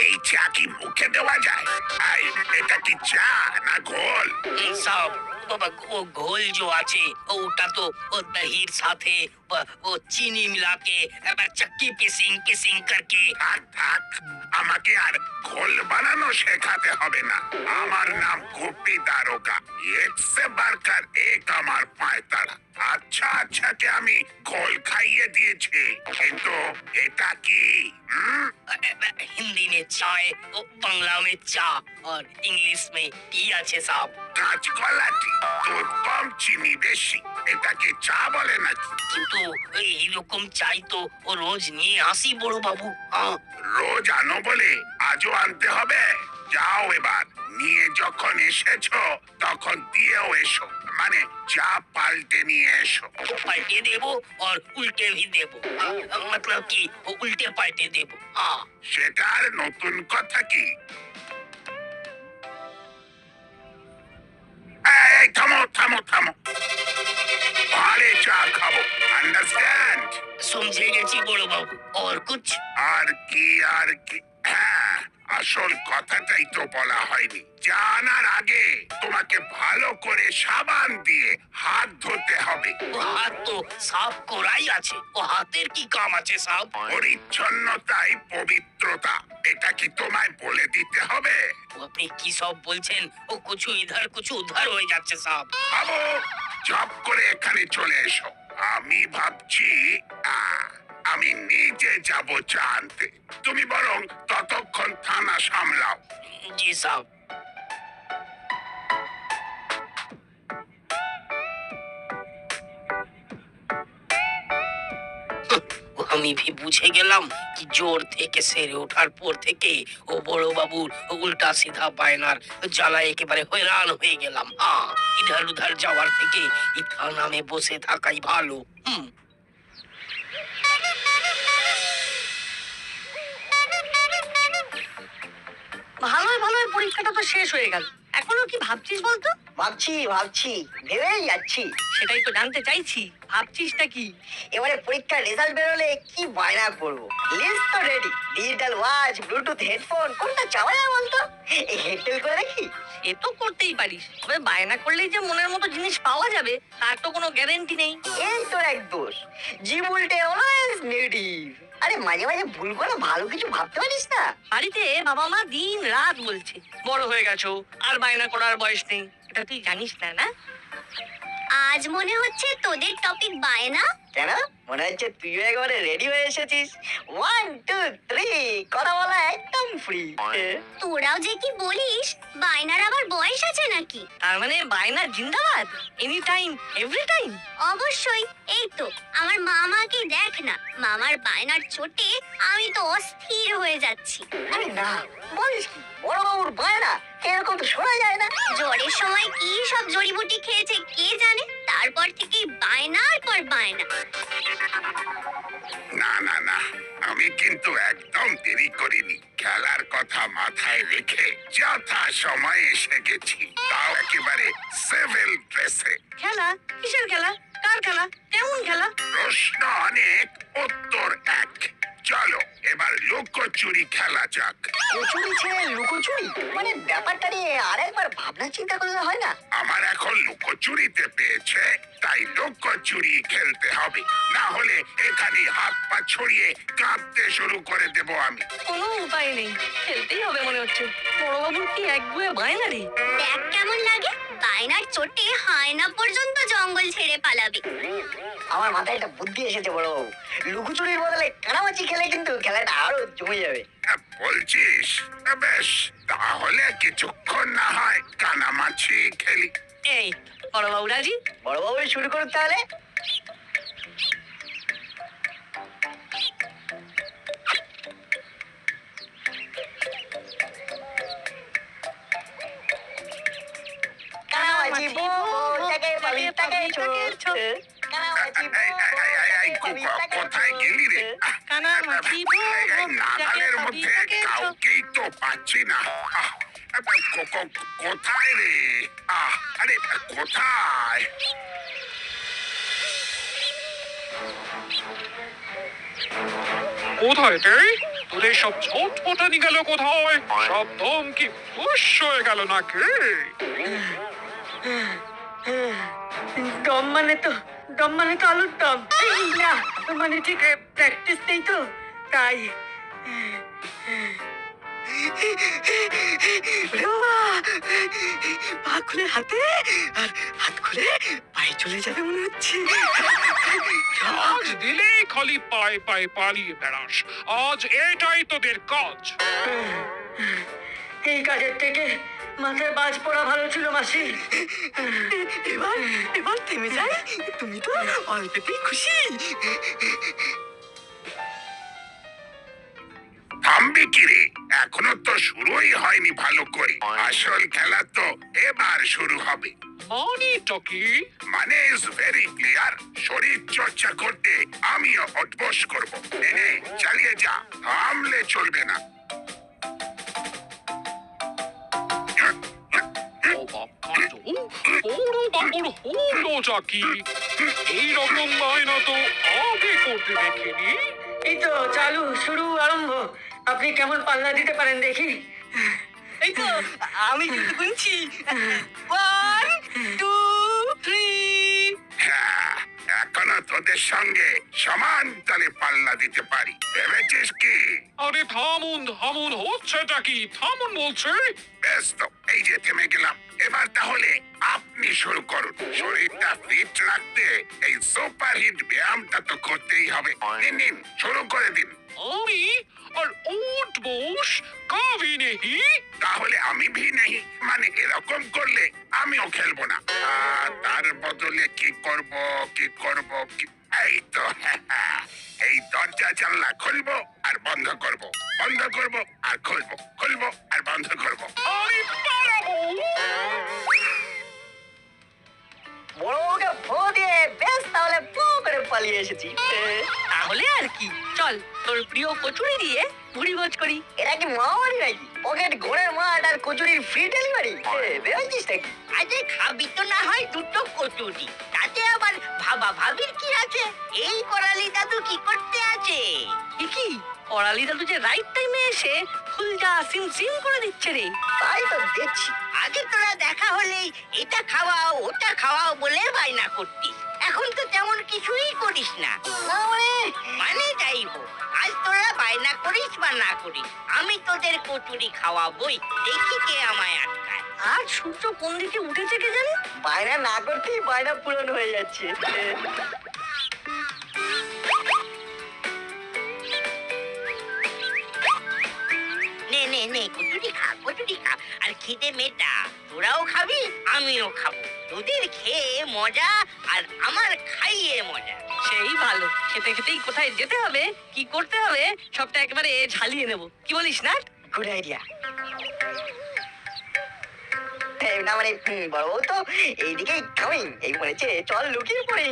এই চা কি মুখে দেওয়া যায়? আই, এটা কি চা না ঘোল? সব बाबा वो घोल जो आचे ওটা তো ও দহির সাথে ও চিনি মিলাকে চক্কি পিসিং करके থাক থাক, আমাকে আর ঘোল বানানো শেখাতে হবে না। আমার নাম গোপী দারোগা। এসে বারকার এক আমার পায়তারা। আচ্ছা আচ্ছা কে আমি ঘোল খাইয়ে দিয়েছি, কিন্তু এটা কি? हिंदी में चाय और बांग्ला में चा और इंग्लिश में टी আছে সাহেব। কাঁচকলাটি দুধ কম চিনি বেশি, এটাকে চা বলে নাকি? কিন্তু এইরকম চাই তো ও রোজ নিয়ে আসি বড় বাবু। রোজ আনো বলে আজও আনতে হবে? যাও এবার, নিয়ে যখন এসেছো তখন দিয়েও এসো, মানে চা পাল্টে নিয়ে এসো। পাল্টে দেবো और उल्टे भी देबो, मतलब कि उल्टे पाल्टे देबो। সেটা আর নতুন কথা কি? এই থামো থামো থামো, ঘরে চা খাবো, আন্ডারস্ট্যান্ড? समझे গেছি বড় বাবু। और कुछ? আর কি আর কি, হ্যাঁ, আসল কথাটাই তো বলা হয়নি। জানার আগে তোমাকে ভালো করে সাবান দিয়ে হাত ধুতে হবে। ও হাত তো সাফ করাই আছে, ও হাতের কি কাম আছে সাহেব? পরিচ্ছন্নতাই পবিত্রতা, এটা কি তোমায় বলে দিতে হবে? ও আপনি কি সব বলছেন? ও কিছু ইধার কিছু উধার হয়ে যাচ্ছে সাহেব। বাবু, চপ করে এখানে চলে এসো। আমি ভাবছি আমি নিজে যাব চা আনতে, তুমি বরং ততক্ষণ থানা সামলাও। জি সাহেব। আমি भी বুঝে গেলাম কি জোর থেকে সেরে ওঠার পর থেকে ও বড় বাবুর উল্টা সিধা বায়নার জ্বালা একেবারে হয়রান হয়ে গেলাম। ইধার উধার যাওয়ার থেকে এই থানামে বসে থাকাই ভালো। ভালোই পরীক্ষাটা তো শেষ হয়ে গেল, এখনো কি ভাবছিস বলতো? ভাবছি ভেবেই যাচ্ছি। সেটাই তো জানতে চাইছি, ভাবছিসটা কি? এবারে পরীক্ষার রেজাল্ট বেরোলে কি বায়না করবো। লিস্ট তো ready, digital watch, Bluetooth headphone, কোনটা চাওয়া যায় বলতো? এই হেডটেল করে দেখি। এ তো করতেই পারিস, তবে বায়না করলেই যে মনের মতো জিনিস পাওয়া যাবে তার তো কোনো গ্যারান্টি নেই। এই তোর এক দোষ, জীবনটা অলওয়েজ নেগেটিভ। আরে মাঝে মাঝে ভুল করে ভালো কিছু ভাবতে পারিস না? বাড়িতে বাবা মা দিন রাত বলছে বড় হয়ে গেছো, আর বায়না করার বয়স নেই। এটা তুই জানিস না? না, আজ মনে হচ্ছে তোদের টপিক বায়না। কেন? মনে হচ্ছে তুইও একেবারে রেডি হয়ে এসেছিস। 1 2 3 কথা বলা একদম ফ্রি। তোরাও যে কি বলিস, বায়নার আবার বয়স আছে নাকি? তার মানে বায়না জিন্দাবাদ, এনি টাইম এভরি টাইম। অবশ্যই, এই তো আমার মামাকে দেখ না, মামার বায়নার চোটে আমি তো অস্থির হয়ে যাচ্ছি। আরে না, বলিস কি? বড় বাবুর বায়না এরকম তো শোনা যায় না। জ্বরের সময় কি সব জড়িবুটি খেয়েছে কে জানে, তারপর থেকেই বায়নার পর বায়না। না না না, আমি কিন্তু একদম দেরি করিনি। খেলার কথা মাথায় রেখে যথা সময় এসে গেছি, তাও একেবারে সিভিল ড্রেসে। খেলা? কিসের খেলা? কার খেলা? কেমন খেলা? প্রশ্ন অনেক, উত্তর এক। চলো এবার লুকোচুরি খেলা যাক। কচুরি ছেড়ে লুকোচুরি, মানে ব্যাপারটা নিয়ে আরেকবার ভাবনা চিন্তা করলে হয় না? আমার এখন লুকোচুরিতে পেয়েছে, তাই লুকোচুরি খেলতে হবে, না হলে এখানে হাত পা ছড়িয়ে কাঁপতে শুরু করে দেব আমি। কোনো উপায় নেই, খেলতেই হবে মনে হচ্ছে। বড়বাবুর কি একগুয়ে বায়না রে। দেখ কেমন লাগে, বায়নার চোটে হায়না পর্যন্ত জঙ্গল ছেড়ে পালাবে। আমার মাথায় একটা বুদ্ধি এসেছে বড় বাবু, লুকোচুরির বদলে কানামাচি খেলে কিন্তু খেলাটা আরো জমে যাবে। বলছিস? বেশ, তাহলে কিছুক্ষণ না হয় কানামাছি খেলি। এই বড়বাবু রাজি? বড় বাবু শুরু করুন তাহলে। কানামাচি বউ, তাকে পাবি তাকে ছোট। কানামাচি বউ, কোথায় গেলি রে? কানামাছি বউ, নাগালের মধ্যে কাউকেই তো পাচ্ছি না। কোথায় রে? আরে কোথায়? কোথায় রে? তোদের সব ছোট ফোটানি গেল কোথায়? সব দম কি ফুস হয়ে গেল নাকি? দম মানে তো আলুর দম। না মানে ঠিক প্র্যাকটিস নেই তো তাই। পা খুলে হাতে আর হাত খুলে পায়ে চলে যাবে মনে হচ্ছে। আজ দিলেই খালি পায়ে পায়ে পালিয়ে বেড়াস। আজ এটাই তোদের কাজ। এই কাজের থেকে মাথায় বাজ পড়া ভালো ছিল মাসি। এবার থেমে যাই, তুমি তো অল্পেতেই খুশি। থামবি কি রে? এখনো তো শুরুই হয়নি ভালো করে। আসল খেলা তো এবার শুরু হবে। মানেটা কি? মানে ইজ ভেরি ক্লিয়ার। শরীর চর্চা করতে আমিও অভ্যাস করব। নে, চালিয়ে যা, থামলে চলবে না। অবাক কাণ্ড, বড় বাবুর হলোটা কি? এইরকম বায়না তো আগে করতে দেখিনি। এই তো চালু, শুরু, আরম্ভ। আপনি কেমন পাল্লা দিতে পারেন দেখি। এই তো আমি কিন্তু গুনছি। 1 2 3। হ্যাঁ, এখনো তোদের সঙ্গে সমান তালে পাল্লা দিতে পারি। ভেবেছিস কি? আরে থামুন থামুন, হচ্ছেটা কি? থামুন বলছে। বেশ তো, এই যে থেমে গেলাম। এবার তাহলে আপনি শুরু করুন। শরীরটা ফিট রাখতে এই সুপারহিট ব্যায়ামটা তো করতেই হবে। নিন নিন, শুরু করে দিন। আমি আর উঠ বোস কাভি নেহি। তাহলে আমি ভি নেই মানে এরকম করলে আমিও খেলবো না। তার বদলে কি করব কি এই তো এই দরজা জানলা খুলবো আর বন্ধ করব, বন্ধ করব আর খুলবো, খুলবো আর বন্ধ করব। আমি পালাবো। বড় বউকে ফো দিয়ে বেশ তাহলে পু করে পালিয়ে এসেছি। তাহলে আর কি, চল তোর প্রিয় কচুরি দিয়ে ভুড়িভোজ করি। এরা কি মাওয়ারি নাকি? পকেট ঘোড়ের মাঠ আর কচুরির ফ্রি ডেলিভারি। বেরোচ্ছিস নাকি? আজে খাবি তো না হয় দুটো কচুরি, তাতে আবার ভাবা ভাবির কি আছে? এই করালি দাদু কি করতে আছে? কি করালি দাদু যে রাইট টাইমে এসে ফুলজা সিম সিম করে দিচ্ছে রে। তাই তো দেখছি। আগে তোরা দেখা হলেই এটা খাওয়াও ওটা খাওয়াও বলে বায়না করতিস, এখন তো তেমন কিছুই করিস না। না মানে যাই হোক, আজ তোরা বায়না করিস বা না করিস, আমি তোদের কচুরি খাওয়াবই, দেখি কে আমায় আটকায়। আর সূর্য কোন দিকে উঠেছে কে জানে। বায়না না করতেই বায়না পূরণ হয়ে যাচ্ছে। নে নে নে, কচুরি খা আর খিদে মেটা। তোরাও খাবি আমিও খাবো, তোদের খেয়ে মজা আর আমার খাইয়ে মজা। সেই ভালো, খেতে খেতেই কোথায় যেতে হবে কি করতে হবে সবটা একেবারে ঝালিয়ে নেব, কি বলিস না? Good idea. না মানে বড় বউ তো এইদিকেই কামিং, এই বলেছে চল লুকিয়ে পড়ি।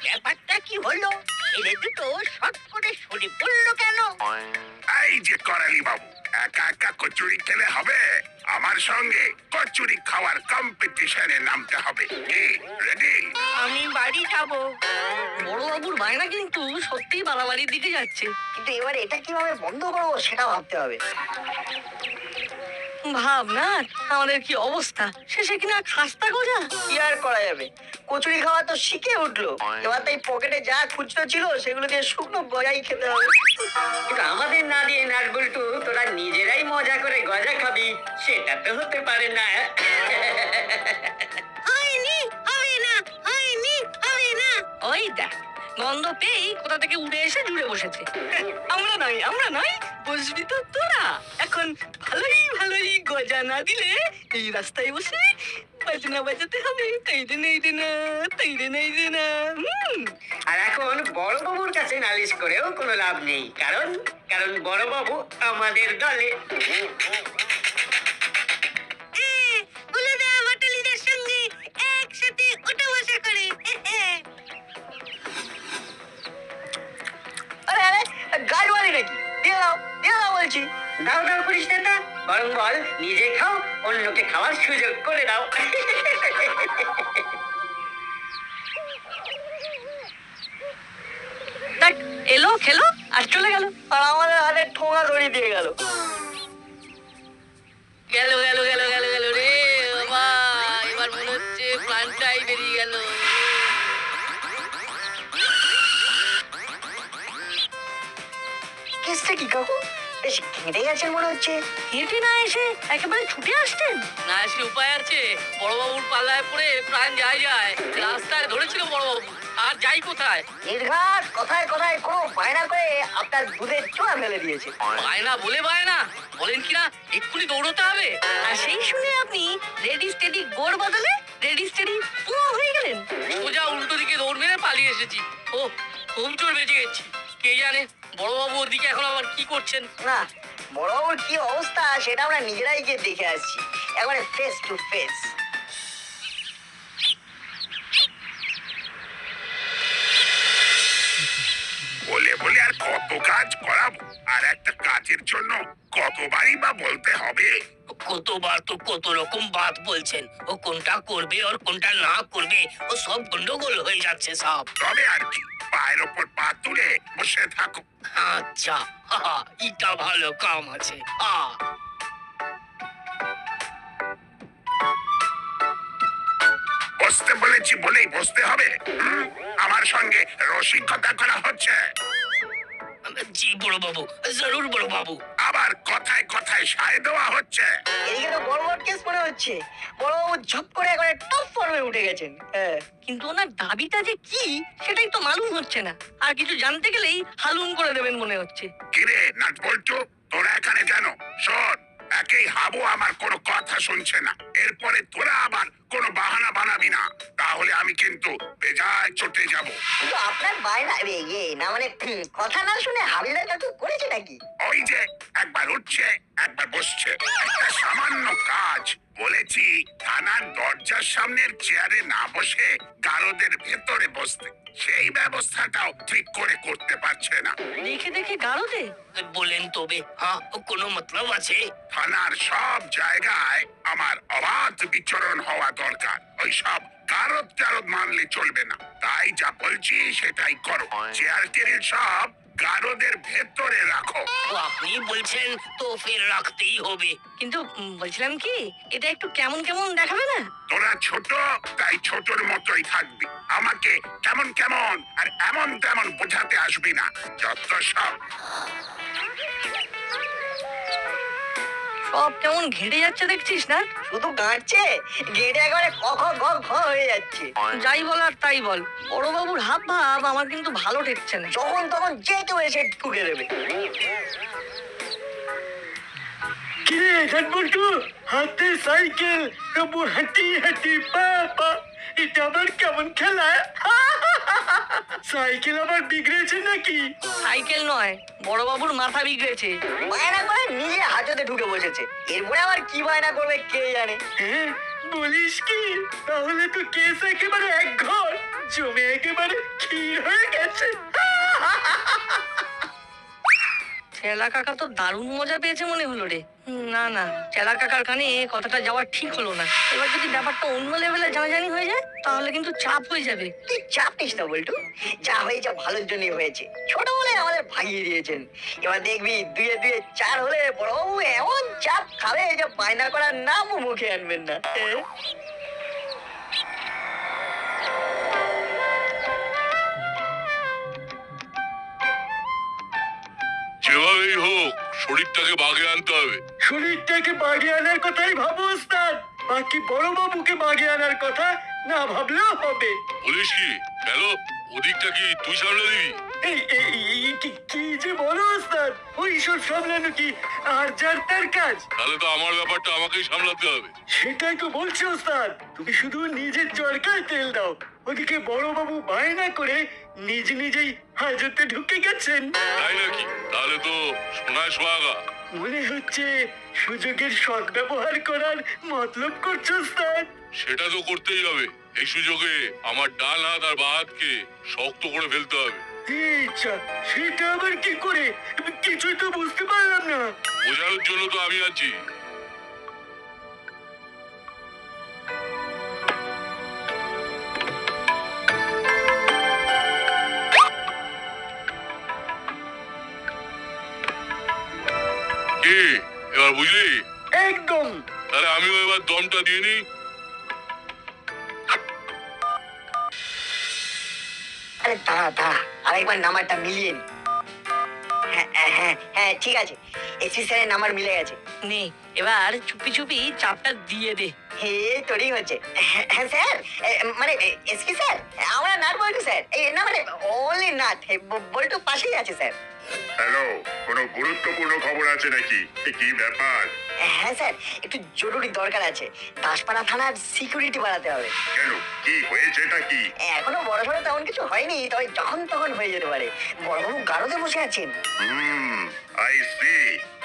ব্যাপারটা কি হলো? ছেলে দুটো শট করে সরে পড়লো কেন? এই যে করালি বাবু, একা একা কচুরি খেলে হবে? আমার সঙ্গে কচুরি খাওয়ার কম্পিটিশনে নামতে হবে। কি রেডি? আমি বাড়ি যাবো। বড় বাবুর বায়না কিন্তু সত্যিই বাড়াবাড়ির দিকে যাচ্ছে। কিন্তু এবার এটা কিভাবে বন্ধ করবো সেটা ভাবতে হবে। ভাব না আমাদের কি অবস্থা, শেষে কিনা খাস্তা গোজা। কি আর করা যাবে, কচুরি খাওয়া তো শিখে উঠলো। এবার তাই পকেটে যা খুচরো ছিল সেগুলো দিয়ে শুকনো গজাই খেতে হবে। কিন্তু আমাদের না দিয়ে নাটবল্টু তোরা নিজেরাই মজা করে গজা খাবি, সেটা তো হতে পারে না। হয়নি, হবে না, হয়নি, হবে না। ওই দেখ, গন্ধ পেয়েই কোথা থেকে উড়ে এসে জুড়ে বসেছে। আমরা নয় বসবি তো তোরা। এখন ভালোই গজা না দিলে এই রাস্তায় বসে বাজনা বাজাতে হবে। তৈরি নেই না। আর এখন বড়বাবুর কাছে নালিশ করেও কোনো লাভ নেই, কারণ বড়বাবু আমাদের দলে। গুলোদা বাটালিদের সঙ্গে একসাথে ওঠা বসা করে। আরে আরে গাড়ি বাড়ি নাকি? দিয়ে দাও বলছি। দাও করিস না তা, বরং বল নিজে খাও, অন্যকে খাওয়ার সুযোগ করে দাও। দেখ এলো খেলো, আর চলে গেল। আর আমাদের হাতে ঠোঙা দড়ি দিয়ে গেল। গেল গেল গেল গেল গেল রে বাবা, এবার মনে হচ্ছে প্রাণটাই বেরিয়ে গেল। কেসটা কি কাকু? বেশ ঘেঁটে গেছেন মনে হচ্ছে। হেঁটে না এসে একেবারে ছুটে আসতেন। না সে উপায় আছে, বড়বাবুর পাল্লায় পড়ে প্রাণ যায় যায়। রাস্তায় ধরেছিল বড়বাবু, আর যাই কোথায়? নির্ঘাত কথায় কথায় কোনো বায়না করে আপনার দুধের চোয়া ফেলে দিয়েছে। বায়না বলে বায়না, বলেন কিনা এক্ষুনি দৌড়তে হবে। আর সেই শুনে আপনি রেডি স্টেডি গোর বদলে রেডি স্টেডি হয়ে গেলেন। সোজা উল্টো দিকে দৌড় মেরে পালিয়ে এসেছি। ও খুব জোর বেঁচে গেছি। কে জানে বড়বাবু ওর দিকে এখন আবার কি করছেন। না, বড়বাবুর কি অবস্থা সেটা আমরা নিজেরাই গিয়ে দেখে আসছি, একবারে ফেস টু ফেস। বলে বলে আর কত কাজ করাবো, আর একটা কাজের জন্য কতবারই বা বলতে হবে। কতবার তো কত রকম বাত বলছেন, ও কোনটা করবে আর কোনটা না করবে ও সব গন্ডগোল হয়ে যাচ্ছে সব। তবে আর কি, পায়ের ওপর পা তুলে বসে থাকো। আচ্ছা, এটা ভালো কাম আছে। বসতে বলেছি বলেই বসতে হবে। আমার সঙ্গে রসিকতা করা হচ্ছে। জি বড় বাবু, জরুর বড় বাবু। আবার কথায় কথায় সায় দেওয়া হচ্ছে। এদিকে তো বড় বড় কেস মনে হচ্ছে। বড়বাবু ঝপ করে একবারে টপ ফর্মে উঠে গেছেন। হ্যাঁ, কিন্তু ওনার দাবিটা যে কি সেটাই তো মালুম হচ্ছে না। আর কিছু জানতে গেলেই হালুম করে দেবেন মনে হচ্ছে। কিরে নাট বল্টু, তোরা এখানে কেন? শোন, একেই হাবু আমার কোনো কথা শুনছে না, এরপরে তোরা আবার কোনো বাহানা বানাবি না, তাহলে আমি কিন্তু বেজায় চটে যাব। কিন্তু আপনার বায়না না মানে কথা না শুনে হাবিলদার কাকু করেছে নাকি? ওই যে একবার উঠছে একবার বসছে, একটা সামান্য কাজ বলেছি থানার দরজার সামনের চেয়ারে না বসে গারদের ভেতরে বসতে, সেই ব্যবস্থাটাও ঠিক করে করতে পারছে না। দেখে দেখে গাড়োতে বলেন তবে কোনো মতলব আছে? থানার সব জায়গায় আমার অবাধ বিচরণ হওয়া দরকার, ওই সব কারত টারত মানলে চলবে না। তাই যা বলছি সেটাই করো, চেয়ার টেবিল সব গারদের ভেতরে রাখো। ও আপনি বলছেন তো ফের রাখতেই হবে। কিন্তু বলছিলাম কি, এটা একটু কেমন কেমন দেখাবে না? তোরা ছোট, তাই ছোটর মতোই থাকবি, আমাকে কেমন কেমন আর এমন তেমন বোঝাতে আসবি না, যত সব। সব কেমন ঘেটে যাচ্ছে দেখছিস না? শুধু গাঁটছে, গেটে একবারে খ খ গ ঘ হয়ে যাচ্ছে। যাই বল আর তাই বল, বড়বাবুর হাব ভাব আমার কিন্তু ভালো ঠেকছে না। যখন তখন যে কেউ এসে ঠুকে দেবে। কিরে ঘাটবল্টু, হাতে সাইকেল, তবু হাঁটি হাঁটি পা, এটা আবার কেমন খেলা? সাইকেল আবার বিগড়েছে নাকি? সাইকেল নয়, বড়বাবুর মাথা বিগড়েছে। বায়না করে নিজে হাজতে ঢুকে বসেছে, এরপরে আবার কি বায়না করবে কে জানে। হ্যাঁ, বলিস কি? তাহলে তো কেস একেবারে এক ঘর জমে একেবারে ক্ষীর হয়ে গেছে। চেলা কাকা তো দারুণ মজা পেয়েছে মনে হলো রে। না না, চেলা কাকার কানে কথাটা যাওয়া ঠিক হলো না। এবার যদি ব্যাপারটা অন্য লেভেলে জানাজানি হয়ে যায় তাহলে কিন্তু চাপ হয়ে যাবে। তুই চাপ নিস না বল্টু, যা হয়েছে ভালোর জন্যই হয়েছে। ছোট বলে আমাদের ভাগিয়ে দিয়েছেন, এবার দেখবি দুয়ে দুয়ে চার হলে বড়বাবু এমন চাপ খাবে যে বায়না করার নামও মুখে আনবেন না। যেভাবেই হোক শরীরটাকে বাগে আনতে হবে। শরীরটাকে বাগে আনার কথাই ভাবো ওস্তাদ, বাকি বড়বাবুকে বাগে আনার কথা না ভাবলেও হবে। বলিস কি? কেন ওদিকটা কি তুই সামলে দিবি? কি যে বলো ওস্তাদ, ওইসব সামলানো কি আর যার তার কাজ? তাহলে তো আমার ব্যাপারটা আমাকেই সামলাতে হবে। সেটাই তো বলছি ওস্তাদ, তুমি শুধু নিজের চরকায় তেল দাও। ওদিকে বড়বাবু বায়না করে নিজেই হাজতে ঢুকে গেছেন। তাই নাকি? তাহলে তো সোনায় সোহাগা। মনে হচ্ছে সুযোগের সদ্ব্যবহার করার মতলব করছো ওস্তাদ। সেটা তো করতেই হবে। এই সুযোগে আমার ডান হাত আর বাঁ হাতকে শক্ত করে ফেলতে হবে। ইচ্ছা, সেটা আবার কি করে? কিছুই তো বুঝতে পারলাম না। বোঝানোর জন্য তো আমি আছি। বুঝলি? একদম। তাহলে আমিও এবার দমটা দিয়ে নিই। আরে দাঁড়া দাঁড়া, আরেকবার নাম্বারটা মিলিয়ে নি। হ্যাঁ ঠিক আছে, এসপি স্যারের নাম্বার মিলে গেছে। নে এবার চুপি চুপি চাপটা দিয়ে দে। হে তৈরি হচ্ছে। হ্যাঁ স্যার, মানে এসপি স্যার, আমরা নাট বল্টু স্যার, এই না মানে ওনলি নাট, বল্টু পাশেই আছে স্যার। হ্যালো, কোনো গুরুত্বপূর্ণ খবর আছে নাকি? কি ব্যাপার? হ্যাঁ স্যার, একটু জরুরি দরকার আছে। দাসপাড়া থানার সিকিউরিটি বাড়াতে হবে। কেন, কি হয়েছেটা কি? এখনো বড় সড়ো তেমন কিছু হয়নি, তবে যখন তখন হয়ে যেতে পারে। বড়বাবু গারদে বসে আছেন। আই সি,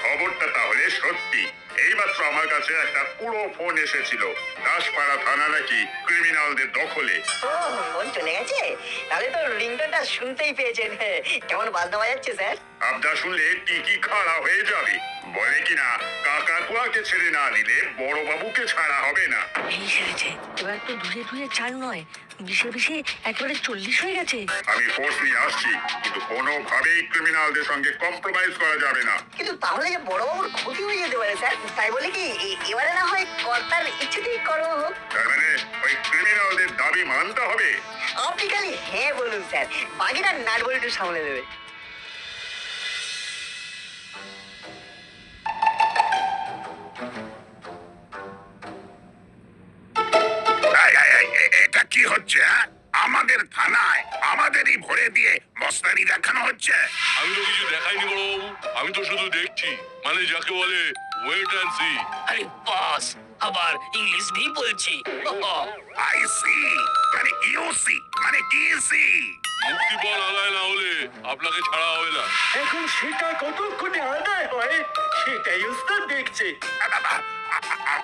খবরটা তাহলে সত্যি। এইমাত্র আমার কাছে একটা পুরো ফোন এসেছিল, দাসপাড়া থানা নাকি ক্রিমিনালদের দখলে। ও, ফোন চলে গেছে? তাহলে তো রিংটোনটা শুনতেই পেয়েছেন। কেমন বাজনা বাজাচ্ছে স্যার? আপনার শুনলে টিকি খাড়া হয়ে যাবে। বলে কিনা কাকাতুয়াকে ছেড়ে না দিলে বড়বাবুকে ছাড়া হবে না। এই সেরেছে, এবার তো ধুয়ে ধুয়ে 4 নয়, বিশে বিশে একেবারে 40 হয়ে গেছে। আমি ফোর্স নিয়ে আসছি, কিন্তু কোনোভাবেই ক্রিমিনালদের সঙ্গে কম্প্রোমাইজ করা যাবে না। কিন্তু তাহলে যে বড়বাবুর ক্ষতি হয়ে যেতে পারে স্যার, তাই বলে কি এবারে না হয় কর্তার ইচ্ছেতেই করো হোক? তার মানে ওই ক্রিমিনালদের দাবি মানতে হবে। আপনি খালি হ্যাঁ বলুন স্যার, বাকিটা নাট বল্টু সামলে দেবে। এটা কি হচ্ছে? আমাদের থানায় আমাদেরই ভরে দিয়ে মস্তানি দেখানো হচ্ছে। আমি তো কিছু দেখাইনি বড়বাবু, আমি তো শুধু দেখছি, মানে যাকে বলে ওয়েট অ্যান্ড সি। আরে বাস, আবার ইংলিশ ভি বলছি। আই সি মানে ইউসি মানে কিসি। মুক্তিপণ আদায় না হলে আপনাকে ছাড়া হবে না। এখন সেটা কতক্ষণে আদায় হয় সেটাই ওস্তাদ দেখছে।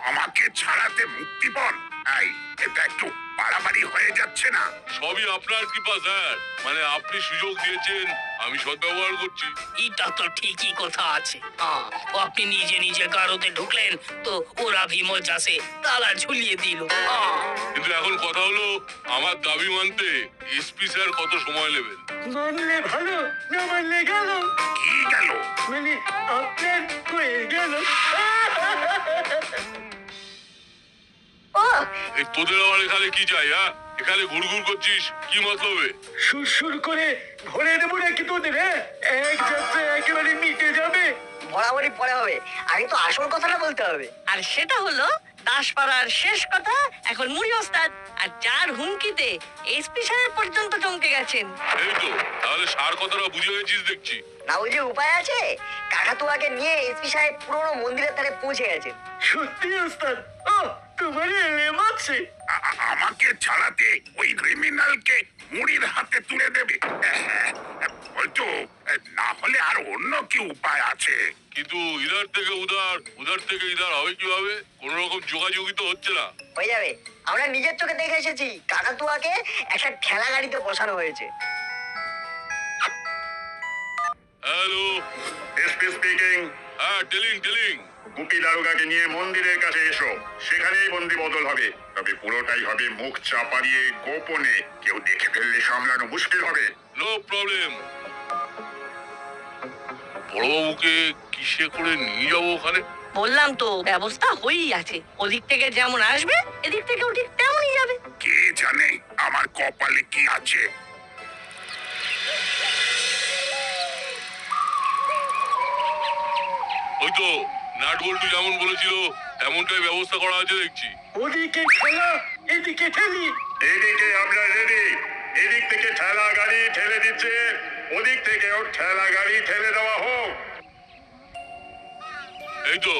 আমাকে ছাড়াতে মুক্তিপণ? এই, এটা একটু বাড়াবাড়ি হয়ে যাচ্ছে না? সবই আপনার কৃপা স্যার, মানে আপনি সুযোগ দিয়েছেন, আমি সদ্ব্যবহার করছি। এটা তো ঠিকই কথা আছে। হ্যাঁ, ও আপনি নিজে নিজে গারদে ঢুকলেন তো ওরা ভি মজাসে তালা ঝুলিয়ে দিল। কিন্তু এখন কথা হলো, আমার দাবি মানতে এসপি স্যার কত সময় নেবেন? মানলে ভালো, না মানলে গেল। কি গেল? মানে আপনার হয়ে গেল। ও, এই তোদের আবার এখানে কি চাই? হ্যাঁ, এখানে ঘুরঘুর করছিস কি মতলবে? সুর করে ভরে দেবো নাকি তোদের? এক যাত্রায় একেবারে মিটে যাবে। বরাবরই পরে হবে, আগে তো আসল কথাটা বলতে হবে। আর সেটা হলো দাসপাড়ার শেষ কথা এখন মুড়ি ওস্তাদ, আর যার হুমকিতে এসপি সাহেব পর্যন্ত চমকে গেছেন। এই তো, তাহলে সার কথাটা বুঝে গেছিস দেখছি। না বুঝে উপায় আছে? কাকাতুয়াকে নিয়ে এসপি সাহেব পুরোনো মন্দিরের ধারে পৌঁছে গেছেন। সত্যি ওস্তাদ, ও তোমার এলেম আছে। আমাকে ছাড়াতে ওই ক্রিমিনালকে মুড়ির হাতে তুলে দেবে? বলতো, না হলে আর অন্য কি উপায় আছে? কিন্তু ইধার থেকে উধার, উধার থেকে ইধার হবে কিভাবে? কোন রকম যোগাযোগই তো হচ্ছে না। হয়ে যাবে, আমরা নিজের চোখে দেখে এসেছি। কাকাতুয়াকে একটা ঠেলা গাড়িতে বসানো হয়েছে। Hello, SP speaking. হ্যাঁ টেলিং টেলিং। গুপি দারোগাকে নিয়ে মন্দিরের কাছে এসো, সেখানেই বন্দি বদল হবে। তবে পুরোটাই হবে মুখ চাপা দিয়ে, গোপনে। কেউ দেখে ফেললে সামলানো মুশকিল হবে। No problem. বড়বাবুকে কিসে করে নিয়ে যাবো ওখানে? বললাম তো ব্যবস্থা হয়েই আছে, ওদিক থেকে যেমন আসবে এদিক থেকেও ঠিক তেমনই যাবে। কে জানে আমার কপালে কি আছে। ওই তো নাট বল্টু যেমন বলেছিল তেমনটাই ব্যবস্থা করা আছে দেখছি। ওদিকে ঠেলা, এদিকে ঠেলি। এদিকে আমরা রেডি। এদিক থেকে ঠেলা গাড়ি ঠেলে দিচ্ছে, ওদিক থেকেও ঠেলা গাড়ি ঠেলে দেওয়া হোক। এই তো,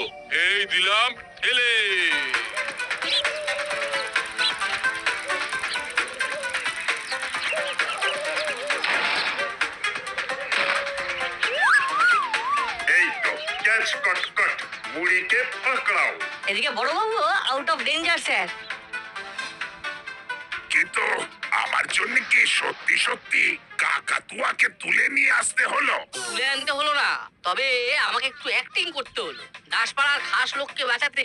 এই দিলাম ঠেলে। এই তো, ক্যাচ কট কট, মুড়িকে পাকড়াও। এদিকে বড়বাবু আউট অফ ডেঞ্জার স্যার। কিন্তু আমার জন্য কি সত্যি সত্যি কাকাতুয়াকে তুলে নিয়ে আসতে হলো? তুলে আনতে হলো না, তবে আমাকে একটু অ্যাক্টিং করতে হলো। দাসপাড়ার খাস লোককে বাঁচাতে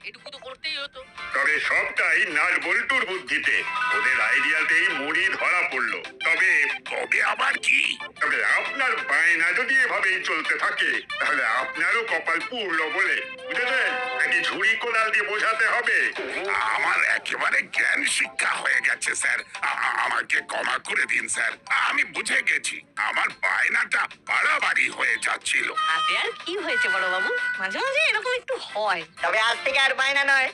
এটুকু তো করতেই হতো। তবে সবটাই নাট বল্টুর বুদ্ধিতে। ওদের আইডিয়াতেই মুড়ি ধরা পড়লো। তবে তবে আবার কি? তবে আপনার বায়না যদি এভাবেই চলতে থাকে তাহলে আপনারও কপাল পুরলো বলে বুঝেছেন, নাকি ঝুড়ি কোদাল দিয়ে বোঝাতে হবে? আমার একেবারে জ্ঞান শিক্ষা হয়ে গেছে স্যার। আমাকে ক্ষমা করে দিন স্যার, আমি বুঝে গেছি আমার বায়নাটা বাড়াবাড়ি হয়ে যাচ্ছিল। তাতে আর কি হয়েছে বড় বাবু, মাঝে মাঝে এরকম একটু হয়। তবে আজ থেকে আর বায়না নয়,